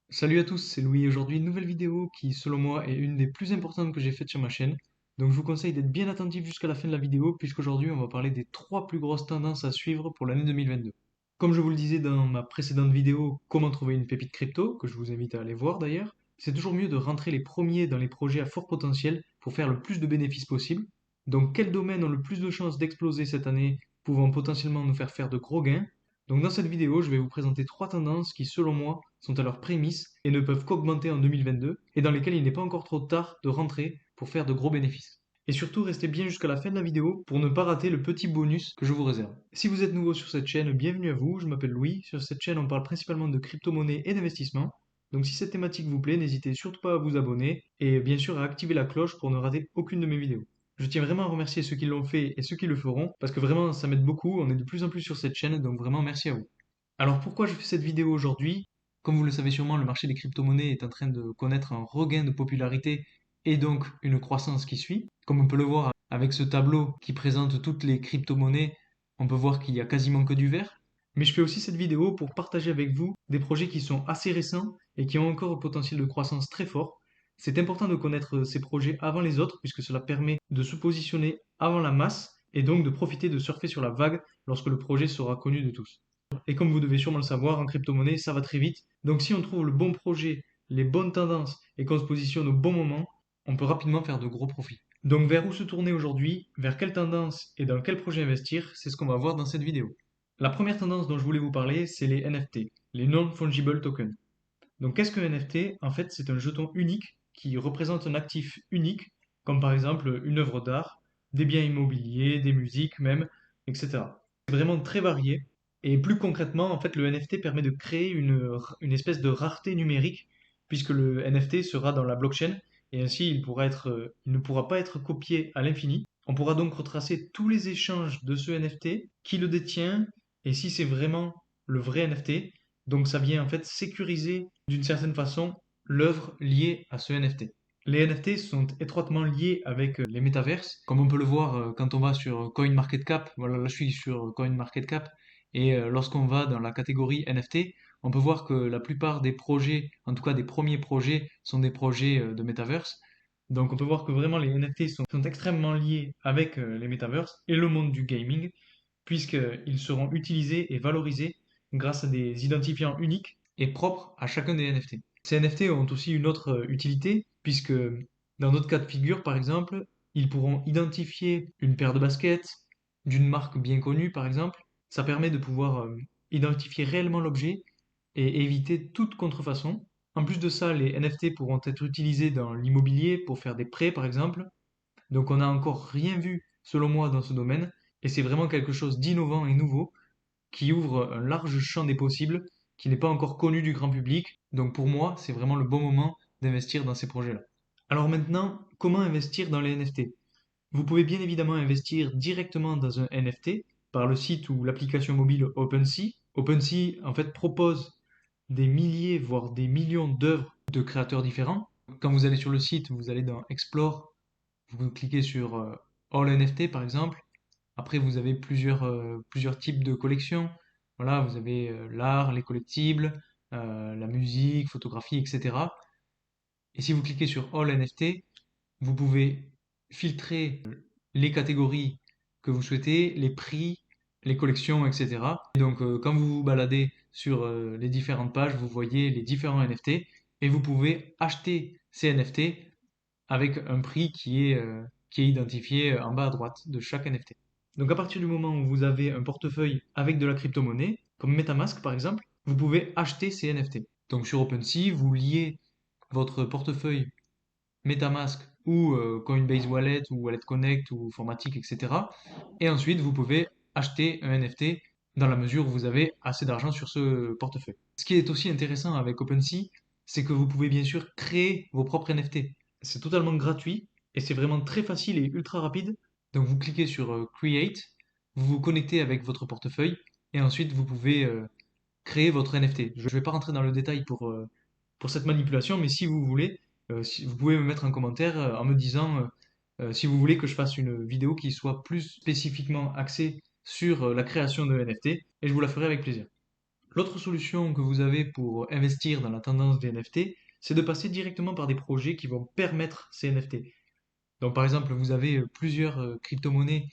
Salut à tous, c'est Louis. Aujourd'hui, une nouvelle vidéo qui, selon moi, est une des plus importantes que j'ai faites sur ma chaîne. Donc, je vous conseille d'être bien attentif jusqu'à la fin de la vidéo, puisqu'aujourd'hui, on va parler des trois plus grosses tendances à suivre pour l'année 2022. Comme je vous le disais dans ma précédente vidéo, comment trouver une pépite crypto, que je vous invite à aller voir d'ailleurs, c'est toujours mieux de rentrer les premiers dans les projets à fort potentiel pour faire le plus de bénéfices possible. Donc, quels domaines ont le plus de chances d'exploser cette année, pouvant potentiellement nous faire de gros gains? Donc dans cette vidéo, je vais vous présenter trois tendances qui, selon moi, sont à leur prémisse et ne peuvent qu'augmenter en 2022 et dans lesquelles il n'est pas encore trop tard de rentrer pour faire de gros bénéfices. Et surtout, restez bien jusqu'à la fin de la vidéo pour ne pas rater le petit bonus que je vous réserve. Si vous êtes nouveau sur cette chaîne, bienvenue à vous, je m'appelle Louis. Sur cette chaîne, on parle principalement de crypto-monnaie et d'investissement. Donc si cette thématique vous plaît, n'hésitez surtout pas à vous abonner et bien sûr à activer la cloche pour ne rater aucune de mes vidéos. Je tiens vraiment à remercier ceux qui l'ont fait et ceux qui le feront, parce que vraiment ça m'aide beaucoup, on est de plus en plus sur cette chaîne, donc vraiment merci à vous. Alors pourquoi je fais cette vidéo aujourd'hui? Comme vous le savez sûrement, le marché des crypto-monnaies est en train de connaître un regain de popularité et donc une croissance qui suit. Comme on peut le voir avec ce tableau qui présente toutes les crypto-monnaies, on peut voir qu'il y a quasiment que du vert. Mais je fais aussi cette vidéo pour partager avec vous des projets qui sont assez récents et qui ont encore un potentiel de croissance très fort. C'est important de connaître ces projets avant les autres puisque cela permet de se positionner avant la masse et donc de profiter de surfer sur la vague lorsque le projet sera connu de tous. Et comme vous devez sûrement le savoir, en crypto-monnaie, ça va très vite. Donc si on trouve le bon projet, les bonnes tendances et qu'on se positionne au bon moment, on peut rapidement faire de gros profits. Donc vers où se tourner aujourd'hui, vers quelle tendance et dans quel projet investir, c'est ce qu'on va voir dans cette vidéo. La première tendance dont je voulais vous parler, c'est les NFT, les Non-Fungible Tokens. Donc qu'est-ce qu'un NFT? En fait, c'est un jeton unique qui représente un actif unique, comme par exemple une œuvre d'art, des biens immobiliers, des musiques même, etc. C'est vraiment très varié. Et plus concrètement, en fait, le NFT permet de créer une espèce de rareté numérique, puisque le NFT sera dans la blockchain, et ainsi il ne pourra pas être copié à l'infini. On pourra donc retracer tous les échanges de ce NFT, qui le détient, et si c'est vraiment le vrai NFT. Donc ça vient en fait sécuriser d'une certaine façon l'œuvre liée à ce NFT. Les NFT sont étroitement liés avec les métaverses, comme on peut le voir quand on va sur CoinMarketCap. Voilà, là je suis sur CoinMarketCap et lorsqu'on va dans la catégorie NFT, on peut voir que la plupart des projets, en tout cas des premiers projets, sont des projets de métaverse. Donc on peut voir que vraiment les NFT sont extrêmement liés avec les métaverses et le monde du gaming, puisqu'ils seront utilisés et valorisés grâce à des identifiants uniques et propres à chacun des NFT. Ces NFT ont aussi une autre utilité, puisque dans d'autres cas de figure, par exemple, ils pourront identifier une paire de baskets d'une marque bien connue, par exemple. Ça permet de pouvoir identifier réellement l'objet et éviter toute contrefaçon. En plus de ça, les NFT pourront être utilisés dans l'immobilier pour faire des prêts, par exemple. Donc on n'a encore rien vu, selon moi, dans ce domaine, et c'est vraiment quelque chose d'innovant et nouveau qui ouvre un large champ des possibles qui n'est pas encore connu du grand public. Donc pour moi, c'est vraiment le bon moment d'investir dans ces projets-là. Alors maintenant, comment investir dans les NFT? Vous pouvez bien évidemment investir directement dans un NFT par le site ou l'application mobile OpenSea. OpenSea, en fait, propose des milliers, voire des millions d'œuvres de créateurs différents. Quand vous allez sur le site, vous allez dans Explore, vous cliquez sur All NFT par exemple. Après, vous avez plusieurs types de collections. Voilà, vous avez l'art, les collectibles, la musique, photographie, etc. Et si vous cliquez sur All NFT, vous pouvez filtrer les catégories que vous souhaitez, les prix, les collections, etc. Et donc, quand vous vous baladez sur les différentes pages, vous voyez les différents NFT et vous pouvez acheter ces NFT avec un prix qui est identifié en bas à droite de chaque NFT. Donc à partir du moment où vous avez un portefeuille avec de la crypto-monnaie, comme MetaMask par exemple, vous pouvez acheter ces NFT. Donc sur OpenSea, vous liez votre portefeuille MetaMask ou Coinbase Wallet ou Wallet Connect ou Formatic, etc. Et ensuite, vous pouvez acheter un NFT dans la mesure où vous avez assez d'argent sur ce portefeuille. Ce qui est aussi intéressant avec OpenSea, c'est que vous pouvez bien sûr créer vos propres NFT. C'est totalement gratuit et c'est vraiment très facile et ultra rapide. Donc vous cliquez sur Create, vous vous connectez avec votre portefeuille et ensuite vous pouvez créer votre NFT. Je ne vais pas rentrer dans le détail pour cette manipulation, mais si vous voulez, vous pouvez me mettre un commentaire en me disant si vous voulez que je fasse une vidéo qui soit plus spécifiquement axée sur la création de NFT, et je vous la ferai avec plaisir. L'autre solution que vous avez pour investir dans la tendance des NFT, c'est de passer directement par des projets qui vont permettre ces NFT. Donc par exemple, vous avez plusieurs crypto-monnaies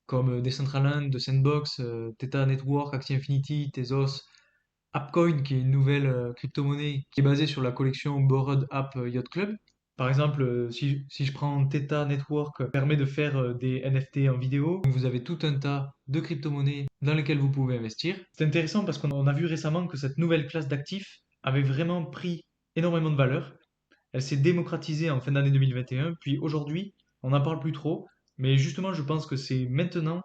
comme Decentraland, The Sandbox, Theta Network, Axie Infinity, Tezos, Appcoin, qui est une nouvelle crypto-monnaie qui est basée sur la collection Bored App Yacht Club. Par exemple, si je prends Theta Network, permet de faire des NFT en vidéo. Donc, vous avez tout un tas de crypto-monnaies dans lesquelles vous pouvez investir. C'est intéressant parce qu'on a vu récemment que cette nouvelle classe d'actifs avait vraiment pris énormément de valeur. Elle s'est démocratisée en fin d'année 2021, puis aujourd'hui, on n'en parle plus trop. Mais justement, je pense que c'est maintenant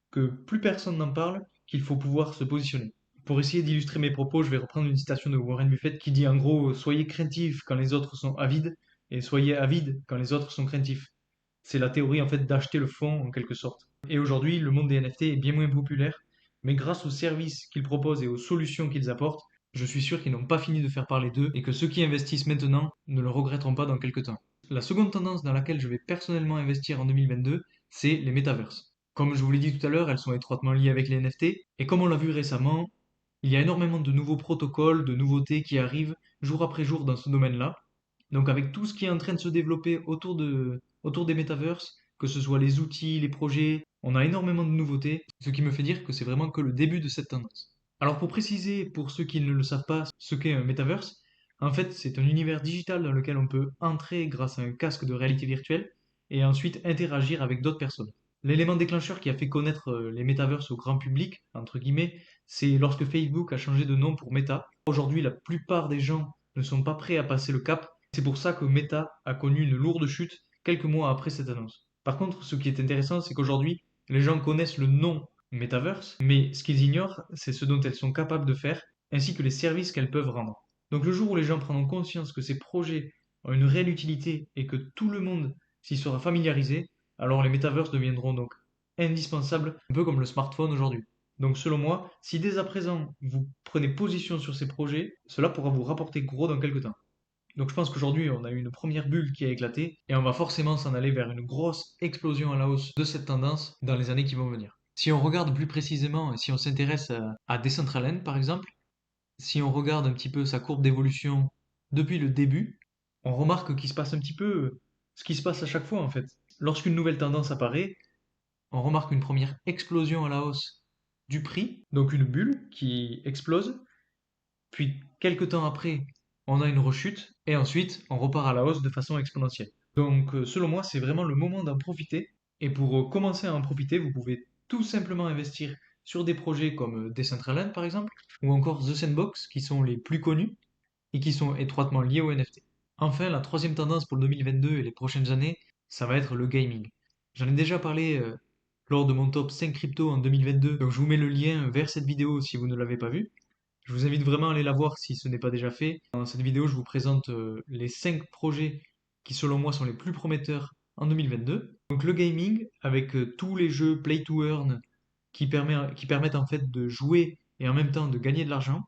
que plus personne n'en parle qu'il faut pouvoir se positionner. Pour essayer d'illustrer mes propos, je vais reprendre une citation de Warren Buffett qui dit en gros, soyez craintifs quand les autres sont avides et soyez avides quand les autres sont craintifs. C'est la théorie en fait d'acheter le fond en quelque sorte. Et aujourd'hui, le monde des NFT est bien moins populaire, mais grâce aux services qu'ils proposent et aux solutions qu'ils apportent, je suis sûr qu'ils n'ont pas fini de faire parler d'eux et que ceux qui investissent maintenant ne le regretteront pas dans quelques temps. La seconde tendance dans laquelle je vais personnellement investir en 2022, c'est les métaverses. Comme je vous l'ai dit tout à l'heure, elles sont étroitement liées avec les NFT, et comme on l'a vu récemment, il y a énormément de nouveaux protocoles, de nouveautés qui arrivent jour après jour dans ce domaine-là. Donc avec tout ce qui est en train de se développer autour des metaverses, que ce soit les outils, les projets, on a énormément de nouveautés, ce qui me fait dire que c'est vraiment que le début de cette tendance. Alors pour préciser, pour ceux qui ne le savent pas, ce qu'est un metaverse, en fait c'est un univers digital dans lequel on peut entrer grâce à un casque de réalité virtuelle et ensuite interagir avec d'autres personnes. L'élément déclencheur qui a fait connaître les metaverses au grand public, entre guillemets, c'est lorsque Facebook a changé de nom pour Meta. Aujourd'hui, la plupart des gens ne sont pas prêts à passer le cap. C'est pour ça que Meta a connu une lourde chute quelques mois après cette annonce. Par contre, ce qui est intéressant, c'est qu'aujourd'hui, les gens connaissent le nom Metaverse, mais ce qu'ils ignorent, c'est ce dont elles sont capables de faire, ainsi que les services qu'elles peuvent rendre. Donc le jour où les gens prendront conscience que ces projets ont une réelle utilité et que tout le monde s'y sera familiarisé, alors les metaverses deviendront donc indispensables, un peu comme le smartphone aujourd'hui. Donc selon moi, si dès à présent vous prenez position sur ces projets, cela pourra vous rapporter gros dans quelques temps. Donc je pense qu'aujourd'hui on a eu une première bulle qui a éclaté et on va forcément s'en aller vers une grosse explosion à la hausse de cette tendance dans les années qui vont venir. Si on regarde plus précisément, si on s'intéresse à Decentraland par exemple, si on regarde un petit peu sa courbe d'évolution depuis le début, on remarque qu'il se passe un petit peu ce qui se passe à chaque fois en fait. Lorsqu'une nouvelle tendance apparaît, on remarque une première explosion à la hausse du prix, donc une bulle qui explose, puis quelques temps après, on a une rechute, et ensuite on repart à la hausse de façon exponentielle. Donc selon moi, c'est vraiment le moment d'en profiter, et pour commencer à en profiter, vous pouvez tout simplement investir sur des projets comme Decentraland par exemple, ou encore The Sandbox, qui sont les plus connus, et qui sont étroitement liés aux NFT. Enfin, la troisième tendance pour le 2022 et les prochaines années, ça va être le gaming. J'en ai déjà parlé lors de mon top 5 crypto en 2022, donc je vous mets le lien vers cette vidéo si vous ne l'avez pas vue. Je vous invite vraiment à aller la voir si ce n'est pas déjà fait. Dans cette vidéo, je vous présente les 5 projets qui selon moi sont les plus prometteurs en 2022. Donc le gaming, avec tous les jeux Play to Earn qui permettent en fait de jouer et en même temps de gagner de l'argent.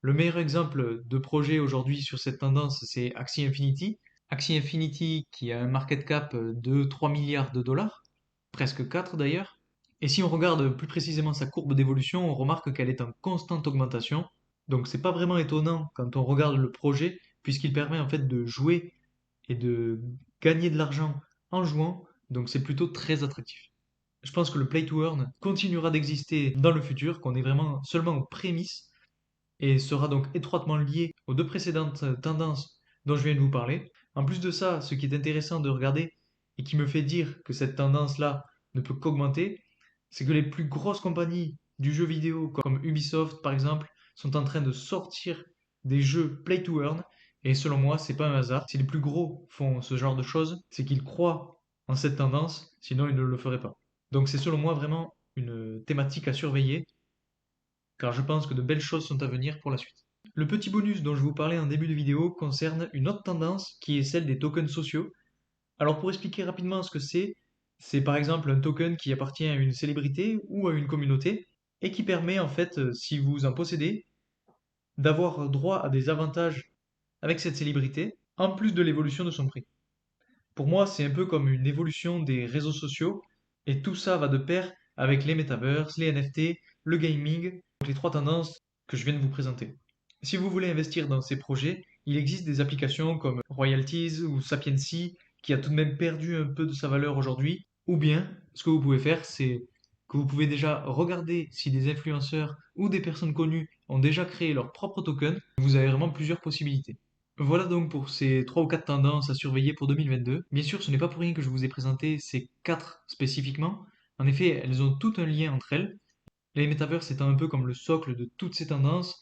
Le meilleur exemple de projet aujourd'hui sur cette tendance, c'est Axie Infinity. Axie Infinity qui a un market cap de 3 milliards de dollars, presque 4 d'ailleurs. Et si on regarde plus précisément sa courbe d'évolution, on remarque qu'elle est en constante augmentation. Donc c'est pas vraiment étonnant quand on regarde le projet, puisqu'il permet en fait de jouer et de gagner de l'argent en jouant. Donc c'est plutôt très attractif. Je pense que le play to earn continuera d'exister dans le futur, qu'on est vraiment seulement aux prémices et sera donc étroitement lié aux deux précédentes tendances dont je viens de vous parler. En plus de ça, ce qui est intéressant de regarder et qui me fait dire que cette tendance-là ne peut qu'augmenter, c'est que les plus grosses compagnies du jeu vidéo, comme Ubisoft par exemple, sont en train de sortir des jeux play to earn. Et selon moi, c'est pas un hasard. Si les plus gros font ce genre de choses, c'est qu'ils croient en cette tendance, sinon ils ne le feraient pas. Donc c'est selon moi vraiment une thématique à surveiller car je pense que de belles choses sont à venir pour la suite. Le petit bonus dont je vous parlais en début de vidéo concerne une autre tendance qui est celle des tokens sociaux. Alors pour expliquer rapidement ce que c'est par exemple un token qui appartient à une célébrité ou à une communauté et qui permet en fait, si vous en possédez, d'avoir droit à des avantages avec cette célébrité en plus de l'évolution de son prix. Pour moi, c'est un peu comme une évolution des réseaux sociaux et tout ça va de pair avec les metaverses, les NFT, le gaming, donc les trois tendances que je viens de vous présenter. Si vous voulez investir dans ces projets, il existe des applications comme Royalties ou Sapiency qui a tout de même perdu un peu de sa valeur aujourd'hui. Ou bien, ce que vous pouvez faire, c'est que vous pouvez déjà regarder si des influenceurs ou des personnes connues ont déjà créé leur propre token. Vous avez vraiment plusieurs possibilités. Voilà donc pour ces 3 ou 4 tendances à surveiller pour 2022. Bien sûr, ce n'est pas pour rien que je vous ai présenté ces 4 spécifiquement. En effet, elles ont tout un lien entre elles. Les metaverses étant un peu comme le socle de toutes ces tendances,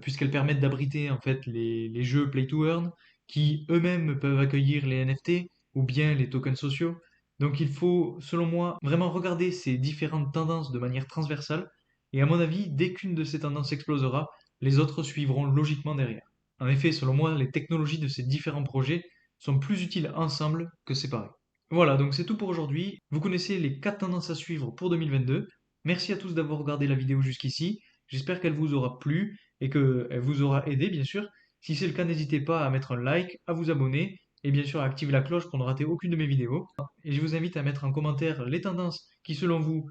puisqu'elles permettent d'abriter en fait les jeux Play to Earn, qui eux-mêmes peuvent accueillir les NFT ou bien les tokens sociaux. Donc il faut, selon moi, vraiment regarder ces différentes tendances de manière transversale, et à mon avis, dès qu'une de ces tendances explosera, les autres suivront logiquement derrière. En effet, selon moi, les technologies de ces différents projets sont plus utiles ensemble que séparées. Voilà, donc c'est tout pour aujourd'hui. Vous connaissez les 4 tendances à suivre pour 2022. Merci à tous d'avoir regardé la vidéo jusqu'ici. J'espère qu'elle vous aura plu et qu'elle vous aura aidé, bien sûr. Si c'est le cas, n'hésitez pas à mettre un like, à vous abonner et bien sûr à activer la cloche pour ne rater aucune de mes vidéos. Et je vous invite à mettre en commentaire les tendances qui, selon vous,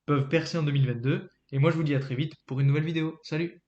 peuvent percer en 2022. Et moi, je vous dis à très vite pour une nouvelle vidéo. Salut!